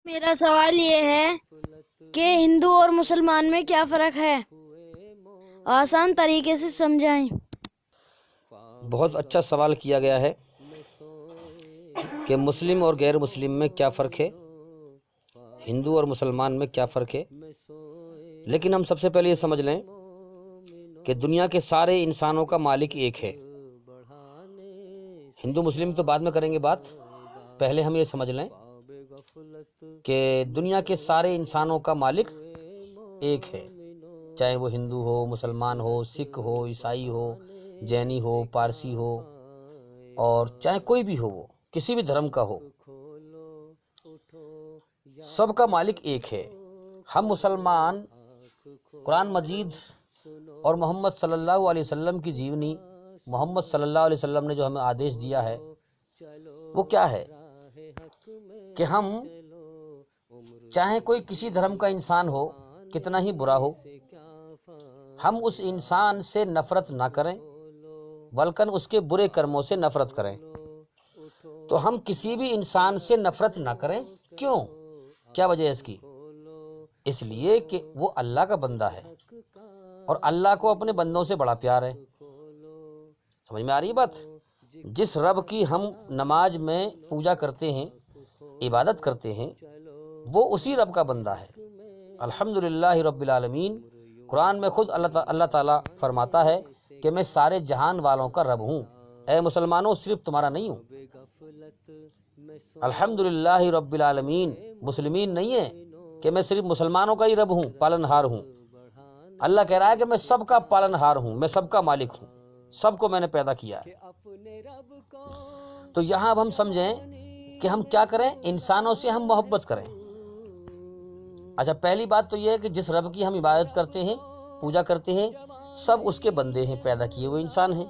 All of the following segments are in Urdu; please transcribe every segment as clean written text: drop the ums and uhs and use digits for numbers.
میرا سوال یہ ہے کہ ہندو اور مسلمان میں کیا فرق ہے؟ آسان طریقے سے سمجھائیں۔ بہت اچھا سوال کیا گیا ہے کہ مسلم اور غیر مسلم میں کیا فرق ہے، ہندو اور مسلمان میں کیا فرق ہے۔ لیکن ہم سب سے پہلے یہ سمجھ لیں کہ دنیا کے سارے انسانوں کا مالک ایک ہے۔ ہندو مسلم تو بعد میں کریں گے بات، پہلے ہم یہ سمجھ لیں کہ دنیا کے سارے انسانوں کا مالک ایک ہے، چاہے وہ ہندو ہو، مسلمان ہو، سکھ ہو، عیسائی ہو، جینی ہو، پارسی ہو، اور چاہے کوئی بھی ہو، وہ کسی بھی دھرم کا ہو، سب کا مالک ایک ہے۔ ہم مسلمان قرآن مجید اور محمد صلی اللہ علیہ وسلم کی جیونی، محمد صلی اللہ علیہ وسلم نے جو ہمیں آدیش دیا ہے وہ کیا ہے کہ ہم چاہے کوئی کسی دھرم کا انسان ہو، کتنا ہی برا ہو، ہم اس انسان سے نفرت نہ کریں بلکہ اس کے برے کرموں سے نفرت کریں۔ تو ہم کسی بھی انسان سے نفرت نہ کریں۔ کیوں؟ کیا وجہ ہے اس کی؟ اس لیے کہ وہ اللہ کا بندہ ہے اور اللہ کو اپنے بندوں سے بڑا پیار ہے۔ سمجھ میں آ رہی ہے بات؟ جس رب کی ہم نماز میں پوجا کرتے ہیں، عبادت کرتے ہیں، وہ اسی رب کا بندہ ہے۔ الحمدللہ رب العالمین، قرآن میں خود اللہ تعالیٰ فرماتا ہے کہ میں سارے جہان والوں کا رب ہوں، اے مسلمانوں صرف تمہارا نہیں ہوں۔ الحمدللہ رب العالمین مسلمین نہیں ہے کہ میں صرف مسلمانوں کا ہی رب ہوں، پالنہار ہوں۔ اللہ کہہ رہا ہے کہ میں سب کا پالنہار ہوں، میں سب کا مالک ہوں، سب کو میں نے پیدا کیا ہے۔ تو یہاں اب ہم سمجھیں کہ ہم کیا کریں، انسانوں سے ہم محبت کریں۔ اچھا، پہلی بات تو یہ ہے کہ جس رب کی ہم عبادت کرتے ہیں، پوجا کرتے ہیں، سب اس کے بندے ہیں، پیدا کیے ہوئے انسان ہیں۔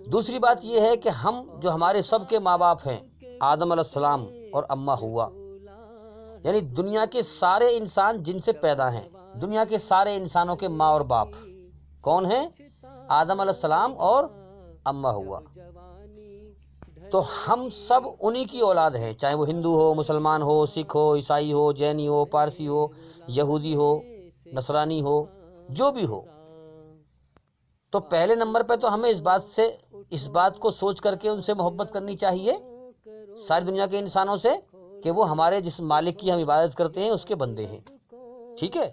دوسری بات یہ ہے کہ ہم جو ہمارے سب کے ماں باپ ہیں، آدم علیہ السلام اور اماں ہوا، یعنی دنیا کے سارے انسان جن سے پیدا ہیں، دنیا کے سارے انسانوں کے ماں اور باپ کون ہیں؟ آدم علیہ السلام اور اماں ہوا۔ تو ہم سب انہی کی اولاد ہیں، چاہے وہ ہندو ہو، مسلمان ہو، سکھ ہو، عیسائی ہو، جینی ہو، پارسی ہو، یہودی ہو، نصرانی ہو، جو بھی ہو۔ تو پہلے نمبر پہ تو ہمیں اس بات کو سوچ کر کے ان سے محبت کرنی چاہیے، ساری دنیا کے انسانوں سے، کہ وہ ہمارے جس مالک کی ہم عبادت کرتے ہیں اس کے بندے ہیں۔ ٹھیک ہے؟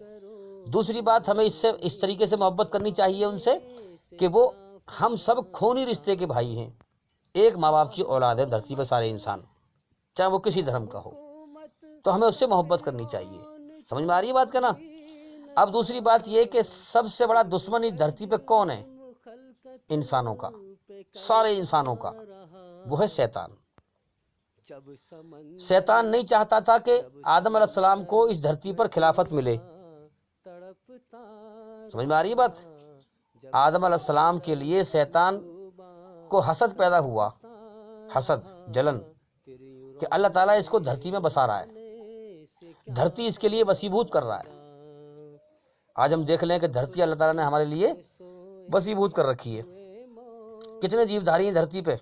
دوسری بات، ہمیں اس طریقے سے محبت کرنی چاہیے ان سے کہ وہ ہم سب خونی رشتے کے بھائی ہیں، ایک ماں باپ کی اولاد ہے دھرتی پہ سارے انسان، چاہے وہ کسی دھرم کا ہو، تو ہمیں اس سے محبت کرنی چاہیے۔ سمجھ میں آ رہی ہے بات کا نا؟ اب دوسری بات یہ کہ سب سے بڑا دشمن اس دھرتی پہ کون ہے؟ انسانوں کا، سارے انسانوں کا، وہ ہے شیطان۔ شیطان نہیں چاہتا تھا کہ آدم علیہ السلام کو اس دھرتی پر خلافت ملے۔ سمجھ میں آ رہی ہے بات؟ آدم علیہ السلام کے لیے شیطان کو حسد پیدا ہوا، حسد، جلن، کہ اللہ تعالیٰ اس کو دھرتی میں بسا رہا ہے، دھرتی اس کے لیے وسیبھوت کر رہا ہے۔ آج ہم دیکھ لیں کہ دھرتی اللہ تعالیٰ نے ہمارے لیے وسیبھوت کر رکھی ہے، کتنے جیو دھاری ہیں دھرتی پہ،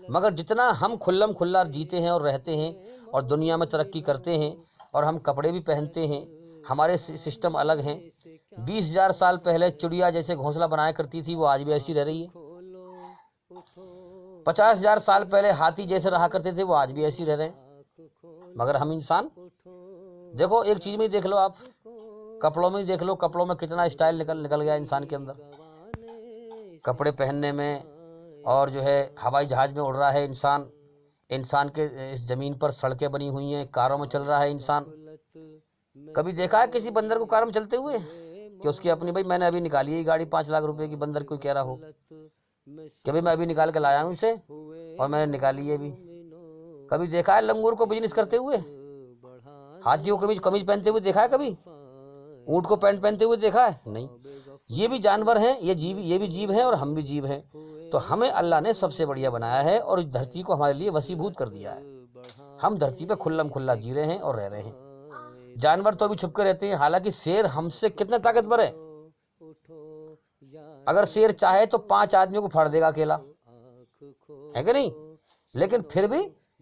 مگر جتنا ہم کھلم کھلا جیتے ہیں اور رہتے ہیں اور دنیا میں ترقی کرتے ہیں اور ہم کپڑے بھی پہنتے ہیں، ہمارے سسٹم الگ ہیں۔ 20,000 سال پہلے چڑیا جیسے گھونسلہ بنایا کرتی تھی، وہ آج بھی ایسی رہ رہی ہے۔ 50,000 سال پہلے ہاتھی جیسے رہا کرتے تھے، وہ آج بھی ایسی رہ رہے ہیں۔ مگر ہم انسان، دیکھو ایک چیز میں دیکھ لو، آپ کپڑوں میں دیکھ لو، کپڑوں میں کتنا اسٹائل نکل گیا انسان کے اندر، کپڑے پہننے میں، اور جو ہے ہوائی جہاز میں اڑ رہا ہے انسان کے اس زمین پر سڑکیں بنی ہوئی ہیں، کاروں میں چل رہا ہے انسان۔ کبھی دیکھا ہے کسی بندر کو کار میں چلتے ہوئے کہ اس کی اپنی، بھائی میں نے ابھی نکالی ہے گاڑی 5 لاکھ روپے کی، بندر کوئی کہہ رہا ہو کہ بھائی میں ابھی نکال کے لایا ہوں اسے اور میں نے نکالی ہے ابھی؟ کبھی دیکھا ہے لنگور کو بزنس کرتے ہوئے؟ ہاتھی کو قمیض پہنتے ہوئے دیکھا ہے کبھی؟ اونٹ کو پینٹ پہنتے ہوئے دیکھا ہے؟ نہیں۔ یہ بھی جانور ہیں، یہ بھی جیو ہیں اور ہم بھی جیو ہیں۔ تو ہمیں اللہ نے سب سے بڑھیا بنایا ہے اور اس دھرتی کو ہمارے لیے وسیبھوت کر دیا ہے۔ ہم دھرتی پہ کھلم کھلا جی رہے ہیں اور رہ رہے ہیں۔ جانور تو بھی چھپ کے رہتے ہیں، حالانکہ شیر ہم سے کتنا طاقتور ہے۔ اگر شیر چاہے تو 5 آدمیوں کو پھاڑ دے گا اکیلا، ہے کہ نہیں؟ لیکن پھر بھی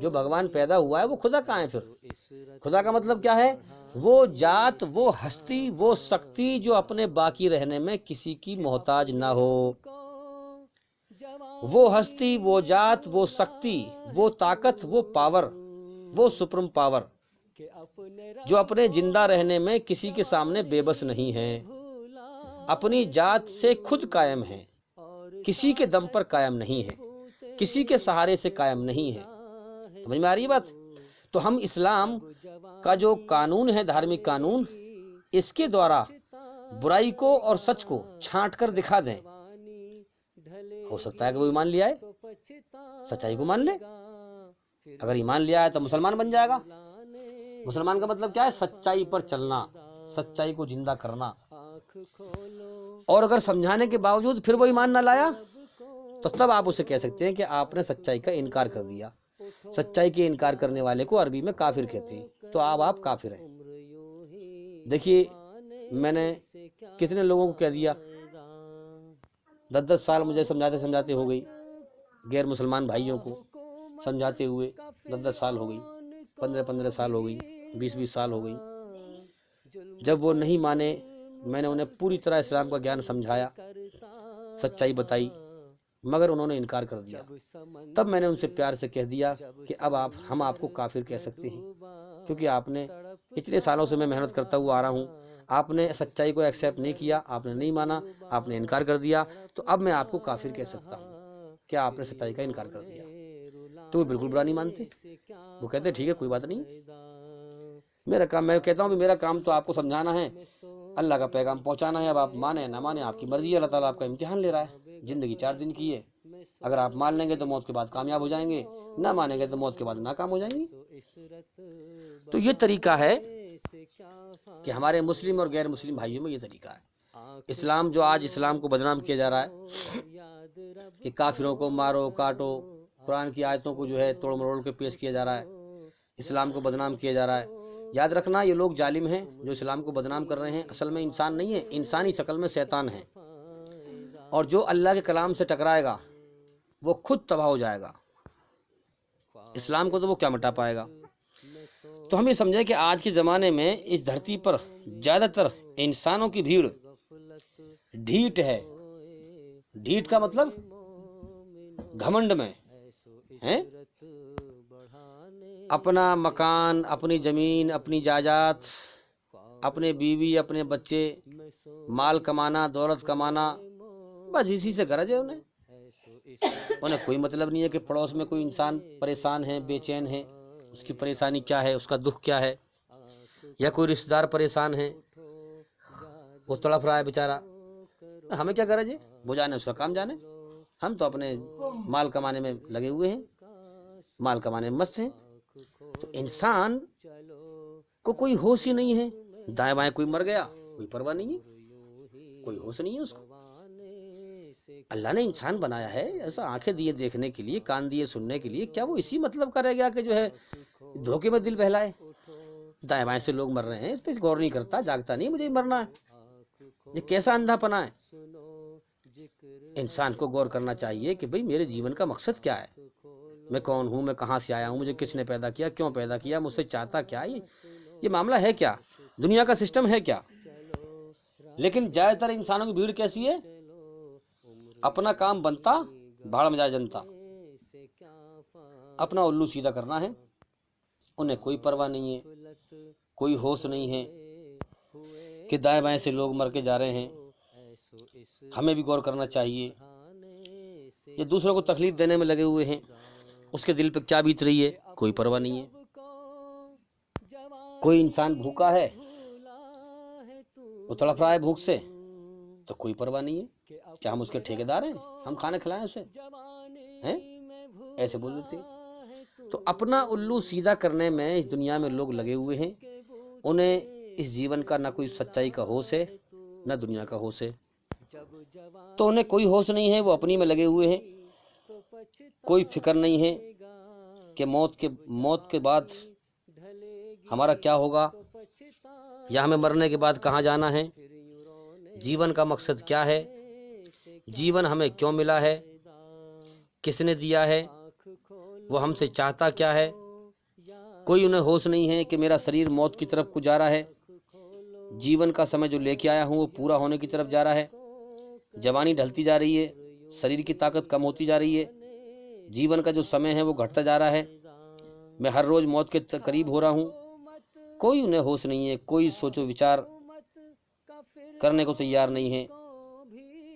جو بھگوان پیدا ہوا ہے وہ خدا کہاں ہے پھر؟ خدا کا مطلب کیا ہے؟ وہ ذات، وہ ہستی، وہ شکتی جو اپنے باقی رہنے میں کسی کی محتاج نہ ہو۔ وہ ہستی، وہ ذات، وہ شکتی، وہ طاقت، وہ پاور، وہ سپرم پاور جو اپنے زندہ رہنے میں کسی کے سامنے بے بس نہیں ہے، اپنی ذات سے خود قائم ہے، کسی کے دم پر قائم نہیں ہے، کسی کے سہارے سے قائم نہیں ہے۔ سمجھ میں آ رہی ہے بات؟ تو ہم اسلام کا جو قانون ہے، دھارمک قانون، اس کے دوارا برائی کو اور سچ کو چھانٹ کر دکھا دیں۔ ہو سکتا ہے کہ وہ ایمان لے آئے، سچائی کو مان لے۔ اگر ایمان لے آئے تو مسلمان بن جائے گا۔ مسلمان کا مطلب کیا ہے؟ سچائی پر چلنا، سچائی کو زندہ کرنا۔ اور اگر سمجھانے کے باوجود پھر وہ ایمان نہ لایا تو تب آپ اسے کہہ سکتے ہیں کہ آپ نے سچائی کا انکار کر دیا۔ سچائی کے انکار کرنے والے کو عربی میں کافر کہتے ہیں۔ تو آپ کافر ہیں۔ دیکھیے، میں نے کتنے لوگوں کو کہہ دیا، 10 سال مجھے سمجھاتے ہو گئی، غیر مسلمان بھائیوں کو سمجھاتے ہوئے 10 سال ہو گئی، 15 سال ہو گئی، 20 سال ہو گئی۔ جب وہ نہیں مانے، میں نے انہیں پوری طرح اسلام کا گیان سمجھایا، سچائی بتائی، مگر انہوں نے انکار کر دیا۔ تب میں نے ان سے پیار سے کہہ دیا کہ اب ہم آپ کو کافر کہہ سکتے ہیں، کیونکہ آپ نے اتنے سالوں سے میں محنت کرتا ہوا آ رہا ہوں، آپ نے سچائی کو ایکسیپٹ نہیں کیا، آپ نے نہیں مانا، آپ نے انکار کر دیا، تو اب میں آپ کو کافر کہہ سکتا ہوں، کیا آپ نے سچائی کا انکار کر دیا۔ تو وہ بالکل برا نہیں مانتے، وہ کہتے ٹھیک ہے، کوئی بات نہیں، میرا کام، میں کہتا ہوں میرا کام تو آپ کو سمجھانا ہے، اللہ کا پیغام پہنچانا ہے۔ اب آپ مانیں نہ مانیں آپ کی مرضی ہے، اللہ تعالیٰ آپ کا امتحان لے رہا ہے۔ زندگی 4 دن کی ہے، اگر آپ مان لیں گے تو موت کے بعد کامیاب ہو جائیں گے، نہ مانیں گے تو موت کے بعد ناکام ہو جائیں گے۔ تو یہ طریقہ ہے کہ ہمارے مسلم اور غیر مسلم بھائیوں میں یہ طریقہ ہے۔ اسلام جو آج اسلام کو بدنام کیا جا رہا ہے کہ کافروں کو مارو کاٹو، قرآن کی آیتوں کو جو ہے توڑ مروڑ کے پیش کیا جا رہا ہے، اسلام کو بدنام کیا جا رہا ہے۔ یاد رکھنا، یہ لوگ ظالم ہیں جو اسلام کو بدنام کر رہے ہیں، اصل میں انسان نہیں ہے، انسانی شکل میں شیطان ہے، اور جو اللہ کے کلام سے ٹکرائے گا وہ خود تباہ ہو جائے گا۔ اسلام کو تو وہ کیا مٹا پائے گا۔ تو ہم یہ سمجھیں کہ آج کے زمانے میں اس دھرتی پر زیادہ تر انسانوں کی بھیڑ ڈھیٹ ہے۔ ڈھیٹ کا مطلب گھمنڈ میں ہیں، اپنا مکان، اپنی زمین، اپنی جائیداد، اپنے بیوی، اپنے بچے، مال کمانا، دولت کمانا، بس اسی سے غرض ہے انہیں کوئی مطلب نہیں ہے کہ پڑوس میں کوئی انسان پریشان ہے، بے چین ہے، اس کی پریشانی کیا ہے، اس کا دکھ کیا ہے، یا کوئی رشتہ دار پریشان ہے، وہ تڑپ رہا ہے بیچارہ، ہمیں کیا غرض ہے، وہ جانے اس کا کام جانے، ہم تو اپنے مال کمانے میں لگے ہوئے ہیں، مال کمانے میں مست ہیں۔ تو انسان کو کوئی ہوش ہی نہیں ہے، دائیں بائیں کوئی مر گیا کوئی پرواہ نہیں ہے، کوئی ہوش نہیں ہے اس کو۔ اللہ نے انسان بنایا ہے ایسا، آنکھیں دیے دیکھنے کے لیے، کان دیے سننے کے لیے، کیا وہ اسی مطلب کرے گا کہ جو ہے دھوکے میں دل بہلائے؟ دائیں بائیں سے لوگ مر رہے ہیں، اس پہ غور نہیں کرتا، جاگتا نہیں مجھے مرنا ہے، یہ کیسا اندھا پنا ہے؟ انسان کو غور کرنا چاہیے کہ بھئی میرے جیون کا مقصد کیا ہے، میں کون ہوں، میں کہاں سے آیا ہوں، مجھے کس نے پیدا کیا، کیوں پیدا کیا، مجھ سے چاہتا کیا، یہ معاملہ ہے کیا، دنیا کا سسٹم ہے کیا۔ لیکن زیادہ تر انسانوں کی بھیڑ کیسی ہے؟ اپنا کام بنتا، بھاڑ میں جائے جنتا، اپنا الو سیدھا کرنا ہے، انہیں کوئی پرواہ نہیں ہے، کوئی ہوش نہیں ہے کہ دائیں بائیں سے لوگ مر کے جا رہے ہیں۔ ہمیں بھی غور کرنا چاہیے، یہ دوسروں کو تکلیف دینے میں لگے ہوئے ہیں، اس کے دل پہ کیا بیت رہی ہے، کوئی پرواہ نہیں ہے۔ کوئی انسان بھوکا ہے، وہ تڑپ رہا ہے بھوک سے، تو کوئی پرواہ نہیں ہے، کیا ہم اس کے ٹھیکیدار ہیں، ہم کھانے کھلائیں اسے ہیں؟ ایسے بول دیتے ہیں۔ تو اپنا الو سیدھا کرنے میں اس دنیا میں لوگ لگے ہوئے ہیں، انہیں اس جیون کا نہ کوئی سچائی کا ہوش ہے نہ دنیا کا ہوش ہے، تو انہیں کوئی ہوش نہیں ہے، وہ اپنی میں لگے ہوئے ہیں، کوئی فکر نہیں ہے کہ موت کے بعد ہمارا کیا ہوگا، یا ہمیں مرنے کے بعد کہاں جانا ہے، جیون کا مقصد کیا ہے، جیون ہمیں کیوں ملا ہے، کس نے دیا ہے، وہ ہم سے چاہتا کیا ہے؟ کوئی انہیں ہوش نہیں ہے کہ میرا شریر موت کی طرف کو جا رہا ہے، جیون کا سمے جو لے کے آیا ہوں وہ پورا ہونے کی طرف جا رہا ہے، جوانی ڈھلتی جا رہی ہے، شریر کی طاقت کم ہوتی جا رہی ہے، جیون کا جو سمے ہے وہ گھٹتا جا رہا ہے، میں ہر روز موت کے قریب ہو رہا ہوں۔ کوئی انہیں ہوش نہیں ہے، کوئی سوچ و وچار کرنے کو تیار نہیں ہے،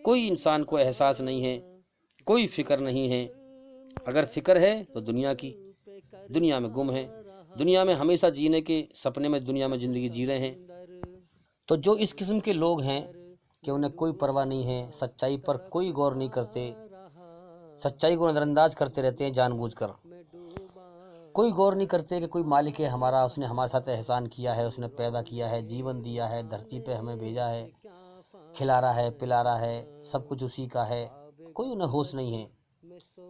کوئی انسان کو احساس نہیں ہے، کوئی فکر نہیں ہے۔ اگر فکر ہے تو دنیا کی، دنیا میں گم ہے، دنیا میں ہمیشہ جینے کے سپنے میں دنیا میں زندگی جی رہے ہیں۔ تو جو اس قسم کے لوگ ہیں کہ انہیں کوئی پرواہ نہیں ہے، سچائی پر کوئی غور نہیں کرتے، سچائی کو نظر انداز کرتے رہتے ہیں جان بوجھ کر، کوئی غور نہیں کرتے کہ کوئی مالک ہے ہمارا، اس نے ہمارے ساتھ احسان کیا ہے، اس نے پیدا کیا ہے، جیون دیا ہے، دھرتی پہ ہمیں بھیجا ہے، کھلا رہا ہے، پلا رہا ہے، سب کچھ اسی کا ہے، کوئی انہیں ہوش نہیں ہے۔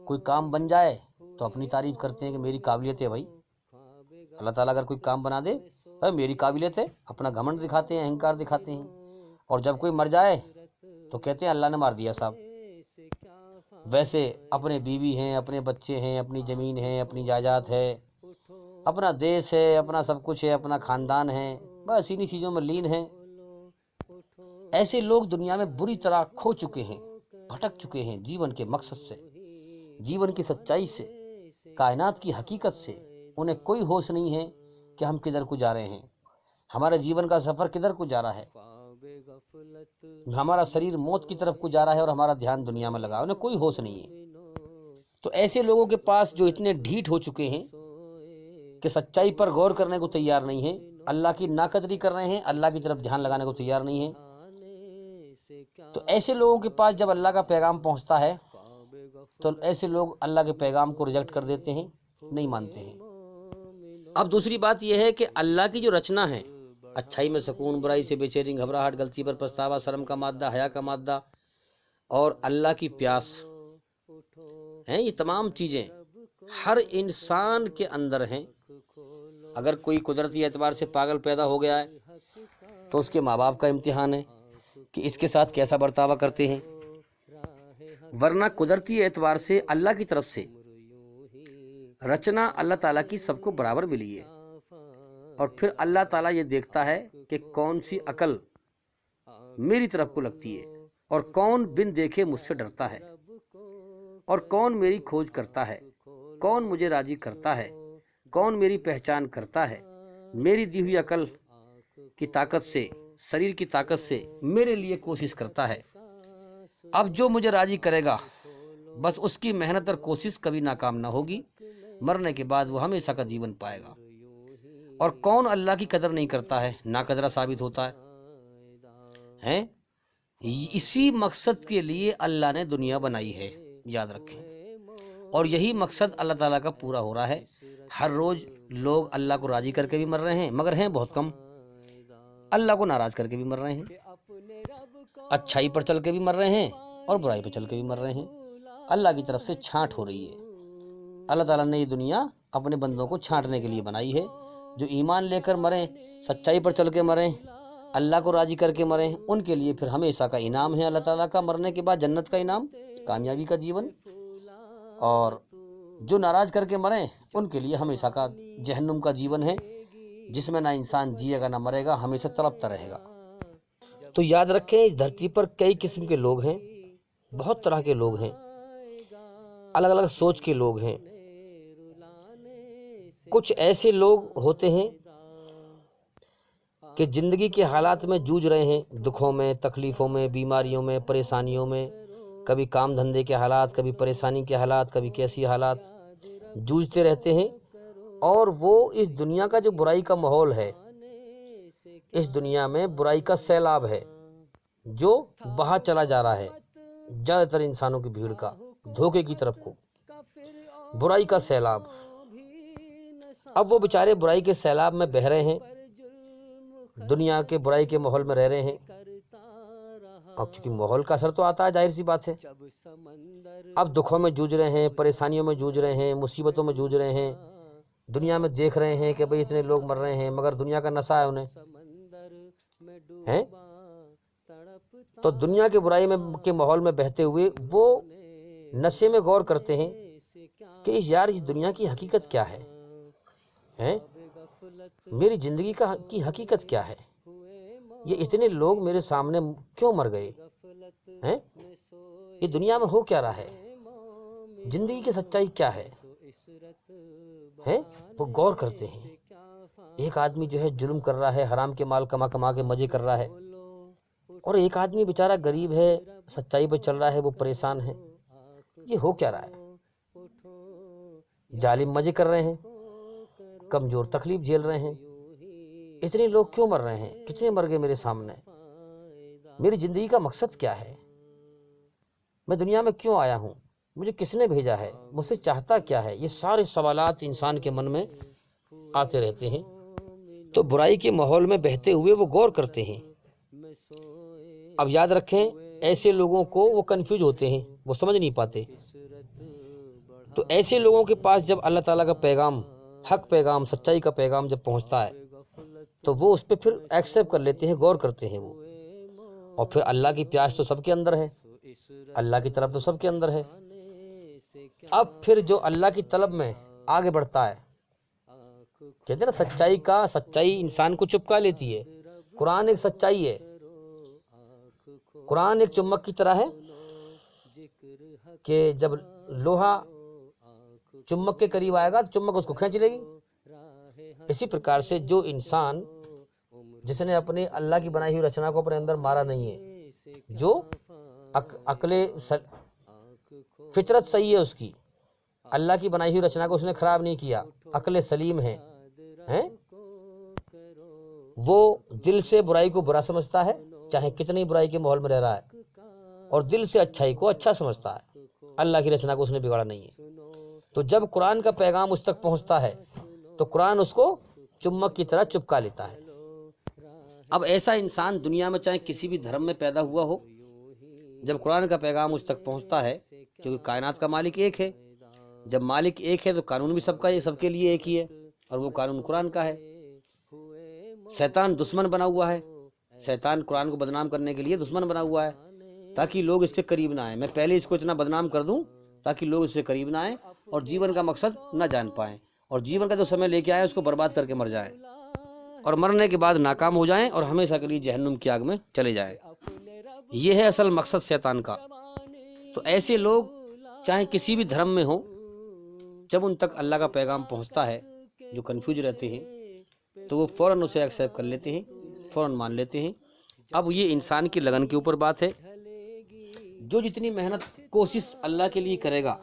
کوئی کام بن جائے تو اپنی تعریف کرتے ہیں کہ میری قابلیت ہے بھائی، اللہ تعالیٰ اگر کوئی کام بنا دے میری قابلیت ہے، اپنا گھمنڈ دکھاتے ہیں، اہنکار دکھاتے ہیں، اور جب کوئی مر جائے تو کہتے ہیں اللہ نے مار دیا صاحب۔ ویسے اپنے بیوی ہیں، اپنے بچے ہیں، اپنی زمین ہے، اپنی جائیداد ہے، اپنا دیش ہے، اپنا سب کچھ ہے، اپنا خاندان ہے، بس انہی چیزوں میں لین ہیں۔ ایسے لوگ دنیا میں بری طرح کھو چکے ہیں، بھٹک چکے ہیں جیون کے مقصد سے، جیون کی سچائی سے، کائنات کی حقیقت سے۔ انہیں کوئی ہوش نہیں ہے کہ ہم کدھر کو جا رہے ہیں، ہمارے جیون کا سفر کدھر کو جا رہا ہے، ہمارا شریر موت کی طرف کو جا رہا ہے اور ہمارا دھیان دنیا میں لگا، انہیں کوئی ہوش نہیں ہے۔ تو ایسے لوگوں کے پاس جو اتنے ڈھیٹ ہو چکے ہیں کہ سچائی پر غور کرنے کو تیار نہیں ہیں، اللہ کی ناقدری کر رہے ہیں، اللہ کی طرف دھیان لگانے کو تیار نہیں ہیں، تو ایسے لوگوں کے پاس جب اللہ کا پیغام پہنچتا ہے تو ایسے لوگ اللہ کے پیغام کو ریجیکٹ کر دیتے ہیں، نہیں مانتے ہیں۔ اب دوسری بات یہ ہے کہ اللہ کی جو رچنا ہے، اچھائی میں سکون، برائی سے بے چینی، گھبراہٹ، غلطی پر پچھتاوا، شرم کا مادہ، حیا کا مادہ، اور اللہ کی پیاس ہیں، یہ تمام چیزیں ہر انسان کے اندر ہیں۔ اگر کوئی قدرتی اعتبار سے پاگل پیدا ہو گیا ہے تو اس کے ماں باپ کا امتحان ہے کہ اس کے ساتھ کیسا برتاوا کرتے ہیں، ورنہ قدرتی اعتبار سے اللہ کی طرف سے رچنا اللہ تعالیٰ کی سب کو برابر ملی ہے، اور پھر اللہ تعالیٰ یہ دیکھتا ہے کہ کون سی عقل میری طرف کو لگتی ہے، اور کون بن دیکھے مجھ سے ڈرتا ہے، اور کون میری کھوج کرتا ہے، کون مجھے راضی کرتا ہے، کون میری پہچان کرتا ہے، میری دی ہوئی عقل کی طاقت سے، شریر کی طاقت سے میرے لیے کوشش کرتا ہے۔ اب جو مجھے راضی کرے گا بس اس کی محنت اور کوشش کبھی ناکام نہ ہوگی، مرنے کے بعد وہ ہمیشہ کا جیون پائے گا۔ اور کون اللہ کی قدر نہیں کرتا ہے، ناقدرہ ثابت ہوتا ہے۔ اسی مقصد کے لیے اللہ نے دنیا بنائی ہے، یاد رکھیں، اور یہی مقصد اللہ تعالیٰ کا پورا ہو رہا ہے۔ ہر روز لوگ اللہ کو راضی کر کے بھی مر رہے ہیں، مگر ہیں بہت کم، اللہ کو ناراض کر کے بھی مر رہے ہیں، اچھائی پر چل کے بھی مر رہے ہیں اور برائی پر چل کے بھی مر رہے ہیں۔ اللہ کی طرف سے چھانٹ ہو رہی ہے۔ اللہ تعالیٰ نے یہ دنیا اپنے بندوں کو چھانٹنے کے لیے بنائی ہے۔ جو ایمان لے کر مریں، سچائی پر چل کے مریں، اللہ کو راضی کر کے مریں، ان کے لیے پھر ہمیشہ کا انعام ہے اللہ تعالیٰ کا، مرنے کے بعد جنت کا انعام، کامیابی کا جیون۔ اور جو ناراض کر کے مریں ان کے لیے ہمیشہ کا جہنم کا جیون ہے، جس میں نہ انسان جیے گا نہ مرے گا، ہمیشہ تڑپتا رہے گا۔ تو یاد رکھیں، اس دھرتی پر کئی قسم کے لوگ ہیں، بہت طرح کے لوگ ہیں، الگ الگ سوچ کے لوگ ہیں۔ کچھ ایسے لوگ ہوتے ہیں کہ زندگی کے حالات میں جوجھ رہے ہیں، دکھوں میں، تکلیفوں میں، بیماریوں میں، پریشانیوں میں، کبھی کام دھندے کے حالات، کبھی پریشانی کے حالات، کبھی کیسی حالات، جوجھتے رہتے ہیں۔ اور وہ اس دنیا کا جو برائی کا ماحول ہے، اس دنیا میں برائی کا سیلاب ہے جو بہا چلا جا رہا ہے، زیادہ تر انسانوں کی بھیڑ کا دھوکے کی طرف کو، برائی کا سیلاب۔ اب وہ بیچارے برائی کے سیلاب میں بہہ رہے ہیں، دنیا کے برائی کے ماحول میں رہ رہے ہیں۔ اب چونکہ ماحول کا اثر تو آتا ہے، ظاہر سی بات ہے۔ اب دکھوں میں جوجھ رہے ہیں، پریشانیوں میں جوجھ رہے ہیں، مصیبتوں میں جوجھ رہے ہیں، دنیا میں دیکھ رہے ہیں کہ بھئی اتنے لوگ مر رہے ہیں، مگر دنیا کا نشہ ہے انہیں، ہیں؟ تو دنیا کے برائی میں کے ماحول میں بہتے ہوئے وہ نشے میں غور کرتے ہیں کہ یار اس دنیا کی حقیقت کیا ہے، ہیں میری زندگی کی حقیقت کیا ہے، یہ اتنے لوگ میرے سامنے کیوں مر گئے ہیں، یہ دنیا میں ہو کیا رہا ہے، زندگی کی سچائی کیا ہے، ہیں وہ غور کرتے ہیں۔ ایک آدمی جو ہے ظلم کر رہا ہے، حرام کے مال کما کما کے مزے کر رہا ہے، اور ایک آدمی بیچارہ غریب ہے، سچائی پہ چل رہا ہے، وہ پریشان ہے، یہ ہو کیا رہا ہے؟ ظالم مزے کر رہے ہیں، کمزور تکلیف جھیل رہے ہیں، اتنے لوگ کیوں مر رہے ہیں، کتنے مر گئے میرے سامنے، میری زندگی کا مقصد کیا ہے، میں دنیا میں کیوں آیا ہوں، مجھے کس نے بھیجا ہے، مجھ سے چاہتا کیا ہے، یہ سارے سوالات انسان کے من میں آتے رہتے ہیں۔ تو برائی کے ماحول میں بہتے ہوئے وہ غور کرتے ہیں۔ اب یاد رکھیں، ایسے لوگوں کو وہ کنفیوز ہوتے ہیں، وہ سمجھ نہیں پاتے، تو ایسے لوگوں کے پاس جب اللہ تعالیٰ کا پیغام، حق پیغام، سچائی کا پیغام جب پہنچتا ہے تو وہ اس پہ پھر ایکسیپٹ کر لیتے ہیں، غور کرتے ہیں وہ، اور پھر اللہ کی پیاس تو سب کے اندر ہے، اللہ کی طلب تو سب کے اندر ہے۔ اب پھر جو اللہ کی طلب میں آگے بڑھتا ہے، کہتے ہیں نا سچائی انسان کو چپکا لیتی ہے۔ قرآن ایک سچائی ہے، قرآن ایک چمک کی طرح ہے کہ جب لوہا چمک کے قریب آئے گا تو چمک اس کو کھینچ لے گی۔ اسی پرکار سے جو انسان جس نے اپنے اللہ کی بنائی ہوئی رچنا کو اپنے اندر مارا نہیں ہے، جو عقل فطرت صحیح ہے اس کی، اللہ کی بنائی ہوئی رچنا کو اس نے خراب نہیں کیا، عقل سلیم ہے، وہ دل سے برائی کو برا سمجھتا ہے، چاہے کتنی برائی کے ماحول میں رہ رہا ہے، اور دل سے اچھائی کو اچھا سمجھتا ہے، اللہ کی رچنا کو اس نے بگاڑا نہیں ہے۔ تو جب قرآن کا پیغام اس تک پہنچتا ہے تو قرآن اس کو چمک کی طرح چپکا لیتا ہے۔ اب ایسا انسان دنیا میں چاہے کسی بھی دھرم میں پیدا ہوا ہو، جب قرآن کا پیغام اس تک پہنچتا ہے، کیونکہ کائنات کا مالک ایک ہے، جب مالک ایک ہے تو قانون بھی سب کے لیے ایک ہی ہے، اور وہ قانون قرآن کا ہے۔ شیطان دشمن بنا ہوا ہے، شیطان قرآن کو بدنام کرنے کے لیے دشمن بنا ہوا ہے، تاکہ لوگ اس کے قریب نہ آئیں۔ میں پہلے اس کو اتنا بدنام کر دوں تاکہ لوگ اس سے قریب نہ آئیں اور جیون کا مقصد نہ جان پائیں، اور جیون کا جو سمے لے کے آئے اس کو برباد کر کے مر جائیں، اور مرنے کے بعد ناکام ہو جائیں اور ہمیشہ کے لیے جہنم کی آگ میں چلے جائیں۔ یہ ہے اصل مقصد شیطان کا۔ تو ایسے لوگ چاہے کسی بھی دھرم میں ہوں، جب ان تک اللہ کا پیغام پہنچتا ہے، جو کنفیوز رہتے ہیں تو وہ فوراً اسے ایکسیپٹ کر لیتے ہیں، فوراً مان لیتے ہیں۔ اب یہ انسان کی لگن کے اوپر بات ہے، جو جتنی محنت کوشش اللہ کے لیے کرے گا،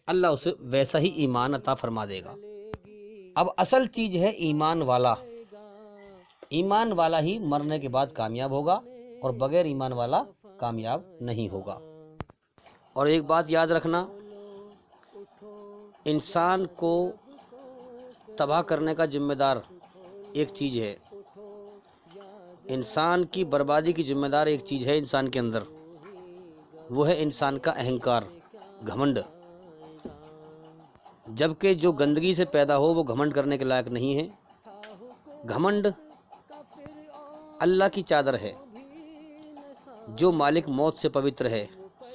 اللہ اسے ویسا ہی ایمان عطا فرما دے گا۔ اب اصل چیز ہے ایمان والا، ایمان والا ہی مرنے کے بعد کامیاب ہوگا، اور بغیر ایمان والا کامیاب نہیں ہوگا۔ اور ایک بات یاد رکھنا، انسان کو تباہ کرنے کا ذمہ دار ایک چیز ہے، انسان کی بربادی کی ذمہ دار ایک چیز ہے انسان کے اندر، وہ ہے انسان کا اہنکار، گھمنڈ۔ جبکہ جو گندگی سے پیدا ہو وہ گھمنڈ کرنے کے لائق نہیں ہے۔ گھمنڈ اللہ کی چادر ہے، جو مالک موت سے پوتر ہے،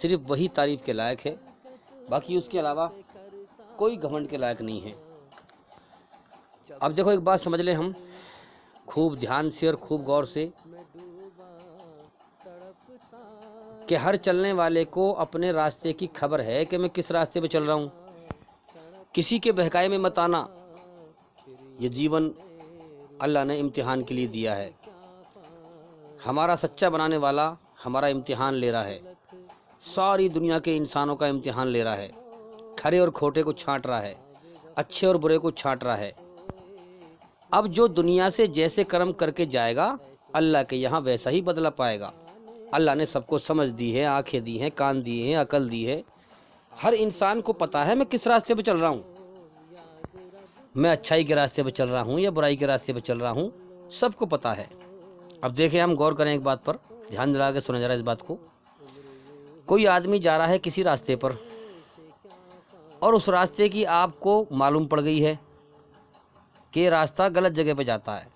صرف وہی تعریف کے لائق ہے، باقی اس کے علاوہ کوئی گھمنڈ کے لائق نہیں ہے۔ اب دیکھو ایک بات سمجھ لیں ہم خوب دھیان سے اور خوب غور سے، کہ ہر چلنے والے کو اپنے راستے کی خبر ہے کہ میں کس راستے پہ چل رہا ہوں۔ کسی کے بہکائے میں مت آنا، یہ جیون اللہ نے امتحان کے لیے دیا ہے، ہمارا سچا بنانے والا ہمارا امتحان لے رہا ہے، ساری دنیا کے انسانوں کا امتحان لے رہا ہے، کھرے اور کھوٹے کو چھانٹ رہا ہے، اچھے اور برے کو چھانٹ رہا ہے۔ اب جو دنیا سے جیسے کرم کر کے جائے گا، اللہ کے یہاں ویسا ہی بدلہ پائے گا۔ اللہ نے سب کو سمجھ دی ہے، آنکھیں دی ہیں، کان دیے ہیں، عقل دی ہے، ہر انسان کو پتا ہے میں کس راستے پہ چل رہا ہوں، میں اچھائی کے راستے پہ چل رہا ہوں یا برائی کے راستے پہ چل رہا ہوں، سب کو پتا ہے۔ اب دیکھیں ہم غور کریں ایک بات پر، دھیان دلا کے سنیں ذرا اس بات کو۔ کوئی آدمی جا رہا ہے کسی راستے پر، اور اس راستے کی آپ کو معلوم پڑ گئی ہے کہ یہ راستہ غلط جگہ پہ جاتا ہے،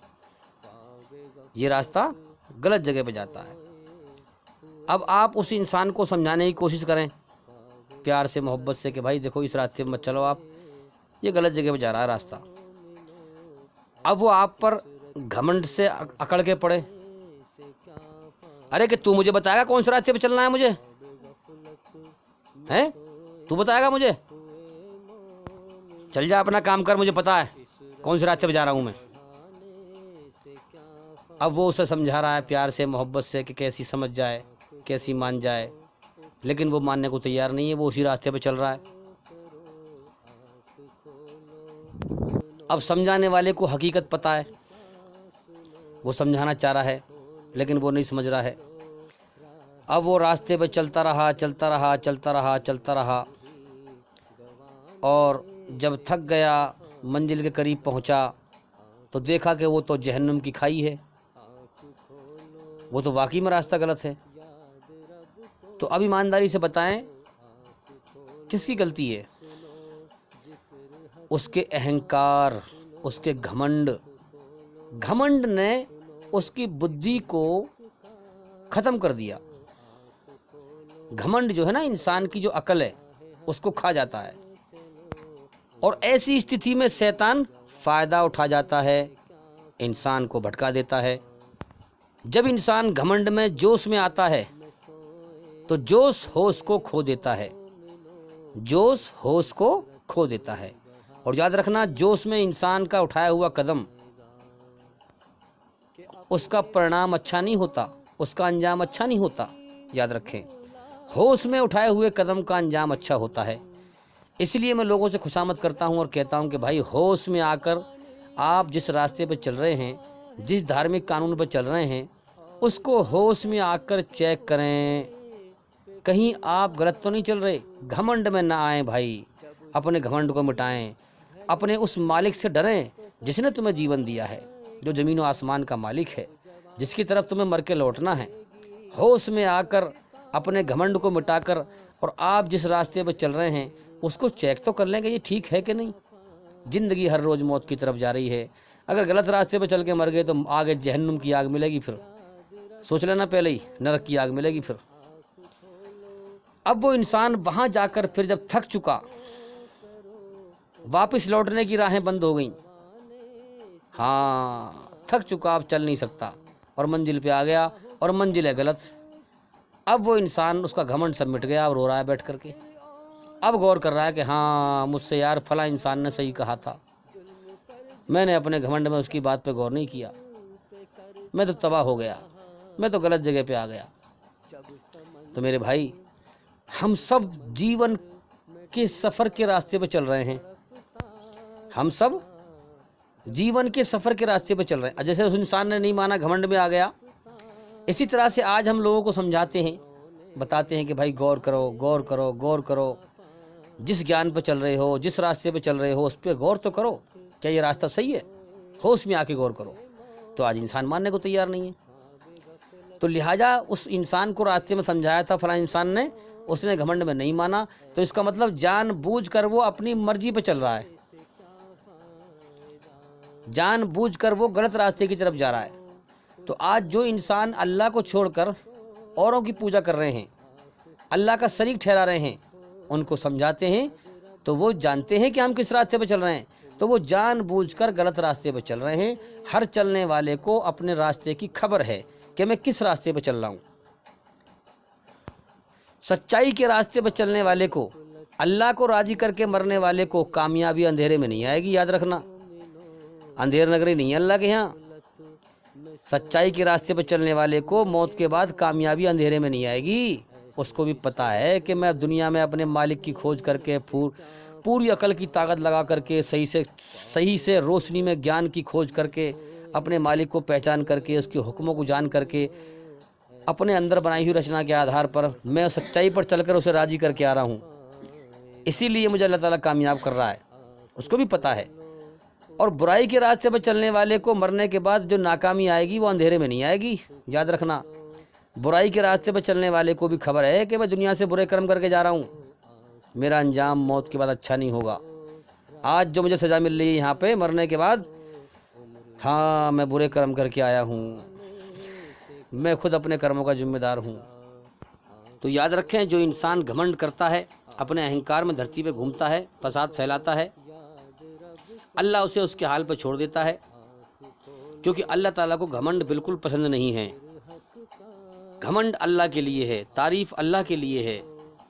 یہ راستہ غلط جگہ پہ جاتا ہے۔ اب آپ اس انسان کو سمجھانے کی کوشش کریں پیار سے محبت سے کہ بھائی دیکھو اس راستے میں مت چلو، آپ یہ غلط جگہ پہ جا رہا ہے راستہ۔ اب وہ آپ پر گھمنڈ سے اکڑ کے پڑے، ارے کہ تو مجھے بتائے گا کون سے راستے پہ چلنا ہے مجھے، ہیں تو بتائے گا مجھے، چل جا اپنا کام کر، مجھے پتا ہے کون سے راستے پہ جا رہا ہوں میں۔ اب وہ اسے سمجھا رہا ہے پیار سے محبت سے کہ کیسی سمجھ جائے، کیسی مان جائے، لیکن وہ ماننے کو تیار نہیں ہے، وہ اسی راستے پہ چل رہا ہے۔ اب سمجھانے والے کو حقیقت پتہ ہے، وہ سمجھانا چاہ رہا ہے لیکن وہ نہیں سمجھ رہا ہے۔ اب وہ راستے پہ چلتا رہا چلتا رہا چلتا رہا چلتا رہا، اور جب تھک گیا منزل کے قریب پہنچا تو دیکھا کہ وہ تو جہنم کی کھائی ہے، وہ تو واقعی میں راستہ غلط ہے۔ تو اب ایمانداری سے بتائیں کس کی غلطی ہے؟ اس کے اہنکار، اس کے گھمنڈ نے اس کی بدھی کو ختم کر دیا۔ گھمنڈ جو ہے نا انسان کی جو عقل ہے اس کو کھا جاتا ہے، اور ایسی استھتی میں شیطان فائدہ اٹھا جاتا ہے، انسان کو بھٹکا دیتا ہے۔ جب انسان گھمنڈ میں جوش میں آتا ہے تو جوش ہوش کو کھو دیتا ہے، جوش ہوش کو کھو دیتا ہے۔ اور یاد رکھنا جوش میں انسان کا اٹھایا ہوا قدم اس کا پرینام اچھا نہیں ہوتا، اس کا انجام اچھا نہیں ہوتا، یاد رکھیں۔ ہوش میں اٹھائے ہوئے قدم کا انجام اچھا ہوتا ہے۔ اس لیے میں لوگوں سے خوشامد کرتا ہوں اور کہتا ہوں کہ بھائی ہوش میں آ کر آپ جس راستے پہ چل رہے ہیں، جس دھارمک قانون پہ چل رہے ہیں، اس کو ہوش میں آ کر چیک کریں، کہیں آپ غلط تو نہیں چل رہے۔ گھمنڈ میں نہ آئیں بھائی، اپنے گھمنڈ کو مٹائیں، اپنے اس مالک سے ڈریں جس نے تمہیں جیون دیا ہے، جو زمین و آسمان کا مالک ہے، جس کی طرف تمہیں مر کے لوٹنا ہے۔ ہوش میں آ کر اپنے گھمنڈ کو مٹا کر اور آپ جس راستے پہ چل رہے ہیں اس کو چیک تو کر لیں کہ یہ ٹھیک ہے کہ نہیں۔ زندگی ہر روز موت کی طرف جا رہی ہے، اگر غلط راستے پہ چل کے مر گئے تو آگے جہنم کی آگ ملے گی، پھر سوچ لینا پہلے ہی نرک کی آگ ملے گی پھر۔ اب وہ انسان وہاں جا کر پھر جب تھک چکا، واپس لوٹنے کی راہیں بند ہو گئیں، ہاں تھک چکا، اب چل نہیں سکتا، اور منزل پہ آ گیا اور منزل ہے غلط۔ اب وہ انسان اس کا گھمنڈ سب مٹ گیا اور رو رہا ہے بیٹھ کر کے۔ اب غور کر رہا ہے کہ ہاں مجھ سے یار فلاں انسان نے صحیح کہا تھا، میں نے اپنے گھمنڈ میں اس کی بات پہ غور نہیں کیا، میں تو تباہ ہو گیا، میں تو غلط جگہ پہ آ گیا۔ تو میرے بھائی ہم سب جیون کے سفر کے راستے پہ چل رہے ہیں، ہم سب جیون کے سفر کے راستے پہ چل رہے ہیں۔ جیسے اس انسان نے نہیں مانا، گھمنڈ میں آ گیا، اسی طرح سے آج ہم لوگوں کو سمجھاتے ہیں، بتاتے ہیں کہ بھائی غور کرو غور کرو غور کرو، جس گیان پہ چل رہے ہو، جس راستے پہ چل رہے ہو اس پہ غور تو کرو، کیا یہ راستہ صحیح ہے، ہوش میں آ کے غور کرو۔ تو آج انسان ماننے کو تیار نہیں ہے، تو لہٰذا اس انسان کو راستے میں سمجھایا تھا فلاں انسان نے، اس نے گھمنڈ میں نہیں مانا، تو اس کا مطلب جان بوجھ کر وہ اپنی مرضی پہ چل رہا ہے، جان بوجھ کر وہ غلط راستے کی طرف جا رہا ہے۔ تو آج جو انسان اللہ کو چھوڑ کر اوروں کی پوجا کر رہے ہیں، اللہ کا شریک ٹھہرا رہے ہیں، ان کو سمجھاتے ہیں تو وہ جانتے ہیں کہ ہم کس راستے پہ چل رہے ہیں، تو وہ جان بوجھ کر غلط راستے پہ چل رہے ہیں۔ ہر چلنے والے کو اپنے راستے کی خبر ہے کہ میں کس راستے پہ چل رہا ہوں۔ سچائی کے راستے پہ چلنے والے کو، اللہ کو راضی کر کے مرنے والے کو کامیابی اندھیرے میں نہیں آئے گی، یاد رکھنا، اندھیر نگری نہیں ہے اللہ کے ہاں۔ سچائی کے راستے پہ چلنے والے کو موت کے بعد کامیابی اندھیرے میں نہیں آئے گی، اس کو بھی پتہ ہے کہ میں دنیا میں اپنے مالک کی کھوج کر کے پوری عقل کی طاقت لگا کر کے صحیح سے روشنی میں گیان کی کھوج کر کے اپنے مالک کو پہچان کر کے اس کے حکموں کو جان کر کے اپنے اندر بنائی ہوئی رچنا کے آدھار پر میں سچائی پر چل کر اسے راضی کر کے آ رہا ہوں، اسی لیے مجھے اللہ تعالیٰ کامیاب کر رہا ہے، اس کو بھی پتہ ہے۔ اور برائی کے راستے پہ چلنے والے کو مرنے کے بعد جو ناکامی آئے گی وہ اندھیرے میں نہیں آئے گی، یاد رکھنا۔ برائی کے راستے پہ چلنے والے کو بھی خبر ہے کہ میں دنیا سے برے کرم کر کے جا رہا ہوں، میرا انجام موت کے بعد اچھا نہیں ہوگا۔ آج جو مجھے سزا مل رہی ہے یہاں پہ مرنے کے بعد، ہاں میں برے کرم کر کے آیا ہوں، میں خود اپنے کرموں کا ذمہ دار ہوں۔ تو یاد رکھیں جو انسان گھمنڈ کرتا ہے اپنے اہنکار میں دھرتی پہ گھومتا ہے، فساد پھیلاتا ہے، اللہ اسے اس کے حال پہ چھوڑ دیتا ہے، کیونکہ اللہ تعالیٰ کو گھمنڈ بالکل پسند نہیں ہے۔ گھمنڈ اللہ کے لیے ہے، تعریف اللہ کے لیے ہے۔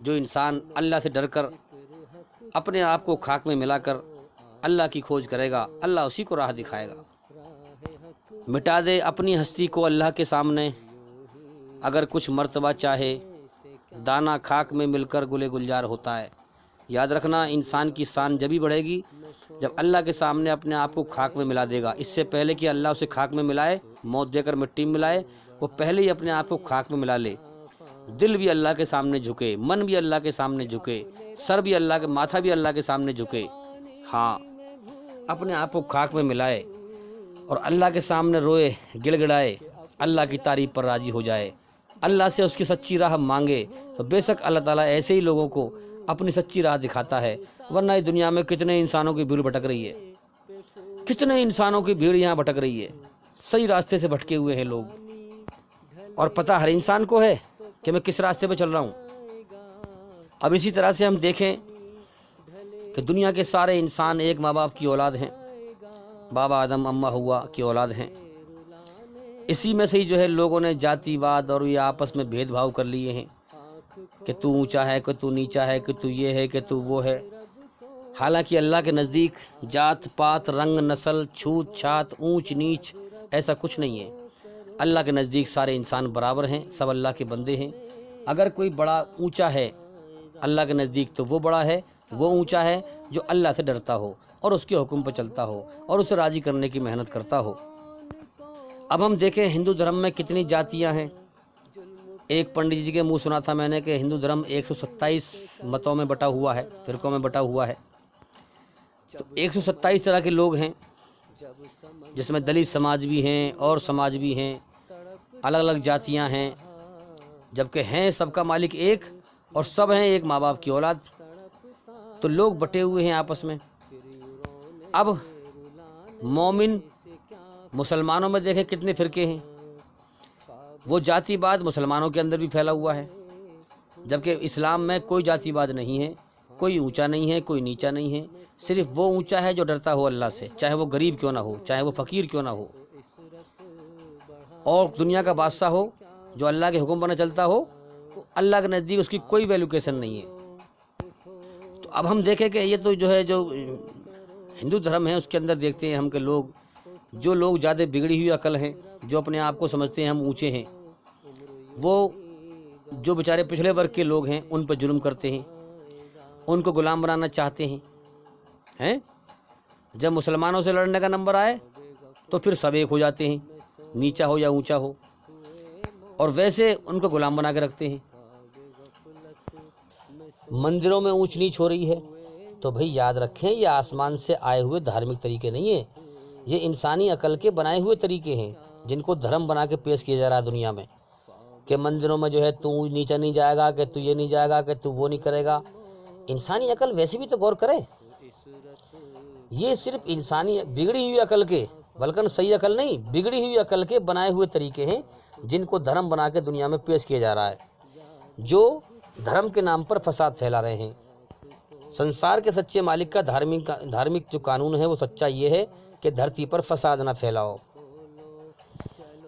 جو انسان اللہ سے ڈر کر اپنے آپ کو خاک میں ملا کر اللہ کی کھوج کرے گا، اللہ اسی کو راہ دکھائے گا۔ مٹا دے اپنی ہستی کو اللہ کے سامنے، اگر کچھ مرتبہ چاہے، دانہ خاک میں مل کر گلے گلزار ہوتا ہے۔ یاد رکھنا، انسان کی شان جبھی بڑھے گی جب اللہ کے سامنے اپنے آپ کو خاک میں ملا دے گا۔ اس سے پہلے کہ اللہ اسے خاک میں ملائے، موت دے کر مٹی میں ملائے، وہ پہلے ہی اپنے آپ کو خاک میں ملا لے۔ دل بھی اللہ کے سامنے جھکے، من بھی اللہ کے سامنے جھکے، سر بھی اللہ کے، ماتھا بھی اللہ کے سامنے جھکے۔ ہاں، اپنے آپ کو خاک میں ملائے اور اللہ کے سامنے روئے، گڑ گڑائے، اللہ کی تعریف پر راضی ہو جائے، اللہ سے اس کی سچی راہ مانگے، تو بے شک اللہ تعالیٰ ایسے ہی لوگوں کو اپنی سچی راہ دکھاتا ہے۔ ورنہ اس دنیا میں کتنے انسانوں کی بھیڑ بھٹک رہی ہے، کتنے انسانوں کی بھیڑ یہاں بھٹک رہی ہے، صحیح راستے سے بھٹکے ہوئے ہیں لوگ، اور پتہ ہر انسان کو ہے کہ میں کس راستے پہ چل رہا ہوں۔ اب اسی طرح سے ہم دیکھیں کہ دنیا کے سارے انسان ایک ماں باپ کی اولاد ہیں، بابا آدم اماں ہوا کی اولاد ہیں۔ اسی میں سے ہی جو ہے لوگوں نے جاتی واد اور یہ آپس میں بھید بھاؤ کر لیے ہیں کہ تو اونچا ہے، کہ تو نیچا ہے، کہ تو یہ ہے، کہ تو وہ ہے۔ حالانکہ اللہ کے نزدیک جات پات، رنگ، نسل، چھوت چھات، اونچ نیچ ایسا کچھ نہیں ہے۔ اللہ کے نزدیک سارے انسان برابر ہیں، سب اللہ کے بندے ہیں۔ اگر کوئی بڑا اونچا ہے اللہ کے نزدیک تو وہ بڑا ہے، وہ اونچا ہے جو اللہ سے ڈرتا ہو اور اس کے حکم پہ چلتا ہو اور اسے راضی کرنے کی محنت کرتا ہو۔ اب ہم دیکھیں ہندو دھرم میں کتنی جاتیاں ہیں۔ ایک پنڈت جی کے منہ سنا تھا میں نے کہ ہندو دھرم 127 متوں میں بٹا ہوا ہے، فرقوں میں بٹا ہوا ہے۔ تو 127 طرح کے لوگ ہیں، جس میں دلت سماج بھی ہیں اور سماج بھی ہیں، الگ الگ جاتیاں ہیں، جبکہ ہیں سب کا مالک ایک اور سب ہیں ایک ماں باپ کی اولاد۔ تو لوگ بٹے ہوئے ہیں آپس میں۔ اب مومن مسلمانوں میں دیکھیں کتنے فرقے ہیں، وہ جاتی بعد مسلمانوں کے اندر بھی پھیلا ہوا ہے، جبکہ اسلام میں کوئی جاتی بعد نہیں ہے، کوئی اونچا نہیں ہے، کوئی نیچا نہیں ہے، صرف وہ اونچا ہے جو ڈرتا ہو اللہ سے، چاہے وہ غریب کیوں نہ ہو، چاہے وہ فقیر کیوں نہ ہو، اور دنیا کا بادشاہ ہو جو اللہ کے حکم پر نہ چلتا ہو، اللہ کے نزدیک اس کی کوئی ویلیوکیشن نہیں ہے۔ تو اب ہم دیکھیں کہ یہ تو جو ہے جو ہندو دھرم ہے اس کے اندر دیکھتے ہیں ہم کہ جو لوگ زیادہ بگڑی ہوئی عقل ہیں، جو اپنے آپ کو سمجھتے ہیں ہم اونچے ہیں، وہ جو بیچارے پچھلے ورگ کے لوگ ہیں ان پہ ظلم کرتے ہیں، ان کو غلام بنانا چاہتے ہیں۔ جب مسلمانوں سے لڑنے کا نمبر آئے تو پھر سب ایک ہو جاتے ہیں، نیچا ہو یا اونچا ہو، اور ویسے ان کو غلام بنا کے رکھتے ہیں۔ مندروں میں اونچ نیچ ہو رہی ہے تو بھئی یاد رکھیں یہ آسمان سے آئے ہوئے دھارمک طریقے نہیں ہیں، یہ انسانی عقل کے بنائے ہوئے طریقے ہیں جن کو دھرم بنا کے پیش کیا جا رہا ہے دنیا میں، کہ مندروں میں جو ہے تو نیچا نہیں جائے گا، کہ تو یہ نہیں جائے گا، کہ تو وہ نہیں کرے گا۔ انسانی عقل ویسے بھی تو غور کرے، یہ صرف انسانی بگڑی ہوئی عقل کے، بلکہ صحیح عقل نہیں، بگڑی ہوئی عقل کے بنائے ہوئے طریقے ہیں جن کو دھرم بنا کے دنیا میں پیش کیا جا رہا ہے، جو دھرم کے نام پر فساد پھیلا رہے ہیں۔ سنسار کے سچے مالک کا دھارمک جو قانون ہے وہ سچا یہ ہے کہ دھرتی پر فساد نہ پھیلاؤ،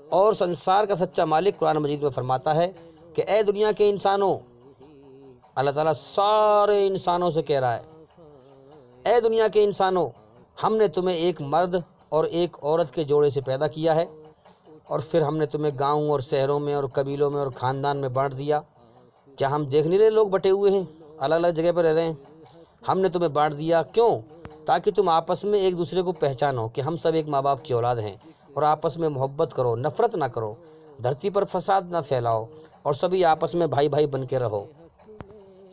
اور سنسار کا سچا مالک قرآن مجید میں فرماتا ہے کہ اے دنیا کے انسانوں، اللہ تعالیٰ سارے انسانوں سے کہہ رہا ہے، اے دنیا کے انسانوں، ہم نے تمہیں ایک مرد اور ایک عورت کے جوڑے سے پیدا کیا ہے، اور پھر ہم نے تمہیں گاؤں اور شہروں میں اور قبیلوں میں اور خاندان میں بانٹ دیا۔ کیا ہم دیکھ نہیں رہے لوگ بٹے ہوئے ہیں، الگ الگ جگہ پر رہ رہے ہیں؟ ہم نے تمہیں بانٹ دیا کیوں؟ تاکہ تم آپس میں ایک دوسرے کو پہچانو کہ ہم سب ایک ماں باپ کی اولاد ہیں، اور آپس میں محبت کرو، نفرت نہ کرو، دھرتی پر فساد نہ پھیلاؤ، اور سبھی آپس میں بھائی بھائی بن کے رہو۔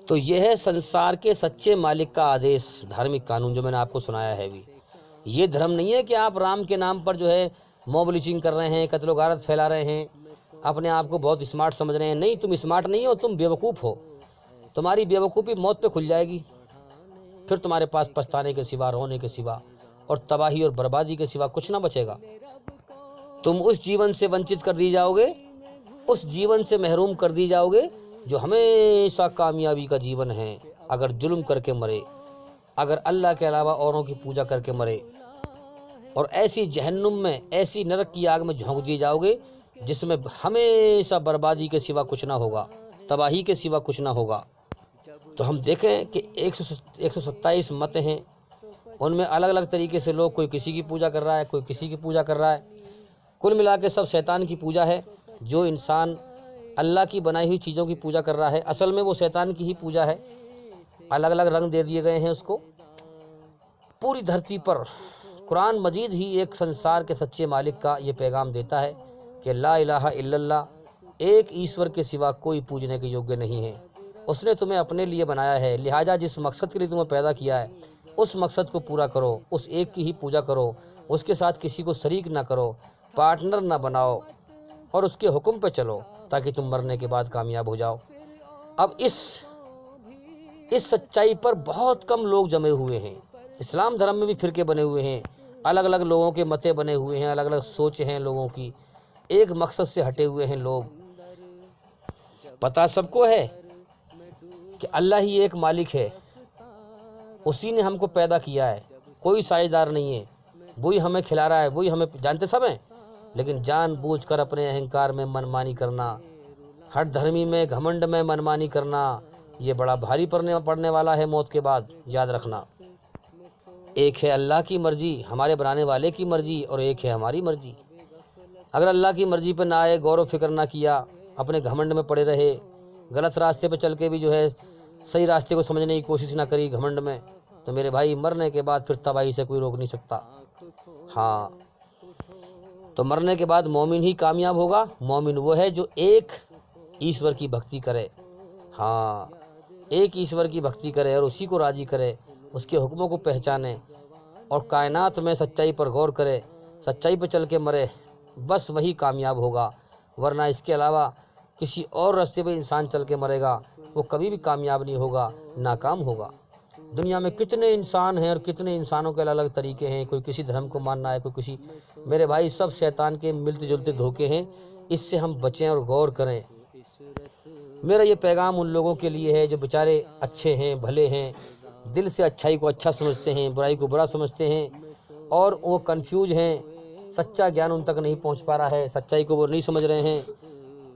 تو یہ ہے سنسار کے سچے مالک کا آدیش، دھارمک قانون جو میں نے آپ کو سنایا ہے بھی۔ یہ دھرم نہیں ہے کہ آپ رام کے نام پر جو ہے موب لنچنگ کر رہے ہیں، قتل و غارت پھیلا رہے ہیں، اپنے آپ کو بہت اسمارٹ سمجھ رہے ہیں۔ نہیں، تم اسمارٹ نہیں ہو، تم بیوقوف ہو، تمہاری بیوقوفی موت پہ کھل جائے گی، پھر تمہارے پاس پچھتانے کے سوا، رونے کے سوا اور تباہی اور بربادی کے سوا کچھ نہ بچے گا۔ تم اس جیون سے ونچت کر دی جاؤ گے، اس جیون سے محروم کر دی جاؤ گے جو ہمیشہ کامیابی کا جیون ہے، اگر ظلم کر کے مرے، اگر اللہ کے علاوہ اوروں کی پوجا کر کے مرے، اور ایسی جہنم میں، ایسی نرک کی آگ میں جھونک دیے جاؤ گے جس میں ہمیشہ بربادی کے سوا کچھ نہ ہوگا، تباہی کے سوا کچھ نہ ہوگا۔ تو ہم دیکھیں کہ 127 مت ہیں، ان میں الگ الگ طریقے سے لوگ، کوئی کسی کی پوجا کر رہا ہے، کوئی کسی کی پوجا کر رہا ہے۔ کل ملا کے سب شیطان کی پوجا ہے۔ جو انسان اللہ کی بنائی ہوئی چیزوں کی پوجا کر رہا ہے، اصل میں وہ شیطان کی ہی پوجا ہے۔ الگ الگ رنگ دے دیے گئے ہیں اس کو۔ پوری دھرتی پر قرآن مجید ہی ایک سنسار کے سچے مالک کا یہ پیغام دیتا ہے کہ لا الہ الا اللہ، ایک ایشور کے سوا کوئی پوجنے کے یوگیہ نہیں ہے۔ اس نے تمہیں اپنے لیے بنایا ہے، لہٰذا جس مقصد کے لیے تمہیں پیدا کیا ہے اس مقصد کو پورا کرو، اس ایک کی ہی پوجا کرو، اس کے ساتھ کسی کو شریک نہ کرو، پارٹنر نہ بناؤ، اور اس کے حکم پہ چلو تاکہ تم مرنے کے بعد کامیاب ہو جاؤ۔ اب اس سچائی پر بہت کم لوگ جمے ہوئے ہیں۔ اسلام دھرم میں بھی فرقے بنے ہوئے ہیں، الگ الگ لوگوں کے متے بنے ہوئے ہیں، الگ الگ سوچ ہیں لوگوں کی، ایک مقصد سے ہٹے ہوئے ہیں لوگ۔ پتہ سب کو ہے کہ اللہ ہی ایک مالک ہے، اسی نے ہم کو پیدا کیا ہے، کوئی سائیدار نہیں ہے، وہی ہمیں کھلا رہا ہے، وہی ہمیں جانتے سب ہیں، لیکن جان بوجھ کر اپنے اہنکار میں منمانی کرنا، ہٹ دھرمی میں، گھمنڈ میں منمانی کرنا، یہ بڑا بھاری پڑنے والا ہے موت کے بعد، یاد رکھنا۔ ایک ہے اللہ کی مرضی، ہمارے بنانے والے کی مرضی، اور ایک ہے ہماری مرضی۔ اگر اللہ کی مرضی پہ نہ آئے، غور و فکر نہ کیا، اپنے گھمنڈ میں پڑے رہے، غلط راستے پہ چل کے بھی جو ہے صحیح راستے کو سمجھنے کی کوشش نہ کری گھمنڈ میں، تو میرے بھائی مرنے کے بعد پھر تباہی سے کوئی روک نہیں سکتا۔ ہاں، تو مرنے کے بعد مومن ہی کامیاب ہوگا۔ مومن وہ ہے جو ایک ایشور کی بھکتی کرے، ہاں، ایک ایشور کی بھکتی کرے اور اسی کو راضی کرے، اس کے حکموں کو پہچانے اور کائنات میں سچائی پر غور کرے، سچائی پہ چل کے مرے، بس وہی کامیاب ہوگا۔ ورنہ اس کے علاوہ کسی اور راستے پہ انسان چل کے مرے گا، وہ کبھی بھی کامیاب نہیں ہوگا، ناکام ہوگا۔ دنیا میں کتنے انسان ہیں اور کتنے انسانوں کے الگ الگ طریقے ہیں، کوئی کسی دھرم کو ماننا ہے، کوئی کسی، میرے بھائی سب شیطان کے ملتے جلتے دھوکے ہیں، اس سے ہم بچیں اور غور کریں۔ میرا یہ پیغام ان لوگوں کے لیے ہے جو بیچارے اچھے ہیں، بھلے ہیں، دل سے اچھائی کو اچھا سمجھتے ہیں، برائی کو برا سمجھتے ہیں، اور وہ کنفیوز ہیں، سچا گیان ان تک نہیں پہنچ پا رہا ہے، سچائی کو وہ نہیں سمجھ رہے ہیں،